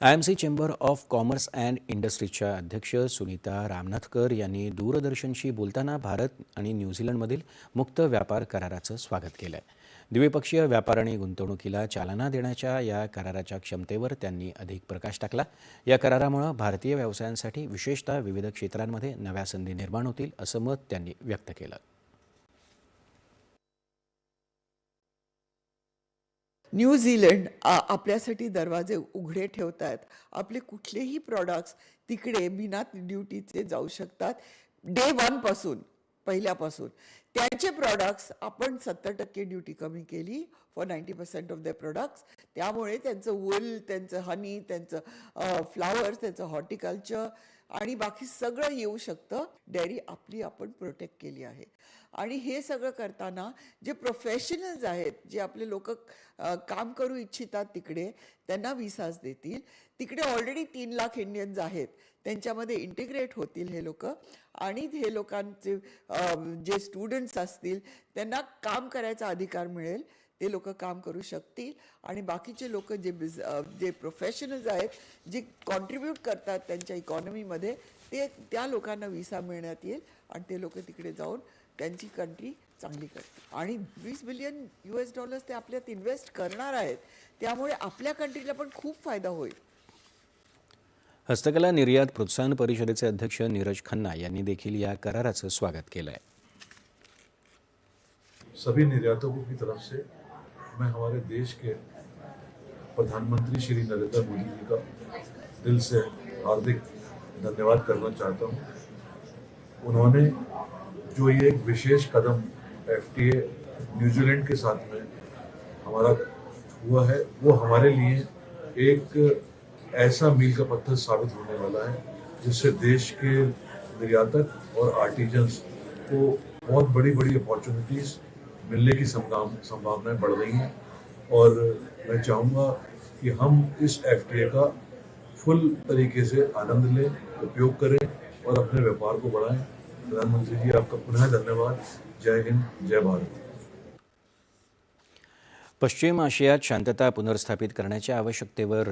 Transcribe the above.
IMC chamber of commerce and इंडस्ट्रीजच्या अध्यक्ष सुनीता रामनाथकर यांनी दूरदर्शनशी बोलताना भारत आणि न्यूझीलंडमधील मुक्त व्यापार कराराचं स्वागत केलं आहे. द्विपक्षीय व्यापार आणि गुंतवणुकीला चालना देण्याच्या या कराराच्या क्षमतेवर त्यांनी अधिक प्रकाश टाकला. या करारामुळे भारतीय व्यवसायांसाठी विशेषतः विविध क्षेत्रांमध्ये नव्या संधी निर्माण होतील असं मत त्यांनी व्यक्त केलं. न्यूझीलंड आपल्यासाठी दरवाजे उघडे ठेवतात. आपले कुठलेही प्रॉडक्ट्स तिकडे बिना ड्युटीचे जाऊ शकतात. डे 1 पासून, पहिल्यापासून त्यांचे प्रॉडक्ट्स आपण 70% ड्युटी कमी केली फॉर 90% ऑफ द प्रॉडक्ट्स. त्यामुळे त्यांचं वूल, त्यांचं हनी, त्यांचं फ्लावर्स, त्यांचं हॉर्टिकल्चर आणि बाकी सगळं येऊ शकतं. डेअरी आपली आपण प्रोटेक्ट केली आहे. आणि हे सगळं करताना जे प्रोफेशनल्स आहेत, जे आपले लोक काम करू इच्छितात तिकडे, त्यांना विसाज देतील. तिकडे ऑलरेडी 3 लाख इंडियन्स आहेत, त्यांच्यामध्ये इंटिग्रेट होतील हे लोक. आणि हे लोकांचे जे स्टुडंट्स असतील त्यांना काम करायचा अधिकार मिळेल. ते लोक काम करू शकतील. आणि बाकीचे लोक जे प्रोफेशनल्स आहेत, जे कॉन्ट्रीब्यूट करतात त्यांच्या इकॉनॉमीमध्ये, त्या लोकांना विसा मिळण्यात येईल. आणि ते लोक तिकडे जाऊन त्यांची कंट्री चांगली करतील. आणि $20 बिलियन ते आपल्यात इन्व्हेस्ट करणार आहेत. त्यामुळे आपल्या कंट्रीला पण खूप फायदा होईल. हस्तकला निर्यात प्रोत्साहन परिषदेचे अध्यक्ष नीरज खन्ना यांनी देखील या कराराचं स्वागत केलं आहे. सभी निर्यातकों की तरफ से मैं हमारे देश के प्रधानमंत्री श्री नरेंद्र मोदी जी का दिल से हार्दिक धन्यवाद करना चाहता हूँ. उन्होंने जो ये एक विशेष कदम FTA न्यूजीलैंड के साथ में हमारा हुआ है, वो हमारे लिए एक ऐसा मील का पत्थर साबित होने वाला है, जिससे देश के निर्यातक और आर्टिजन्स को बहुत बड़ी बड़ी अपॉर्चुनिटीज़ मिलने की संभावनाएं बढ़ रही हैं. और मैं चाहूँगा कि हम इस FTA का फुल तरीके से आनंद लें, उपयोग करें और अपने व्यापार को बढ़ाएं. प्रधानमंत्री जी, आपका पुनः धन्यवाद. जय हिंद, जय भारत. पश्चिम आशियात शांतता पुनर्स्थापित करण्याच्या आवश्यकतेवर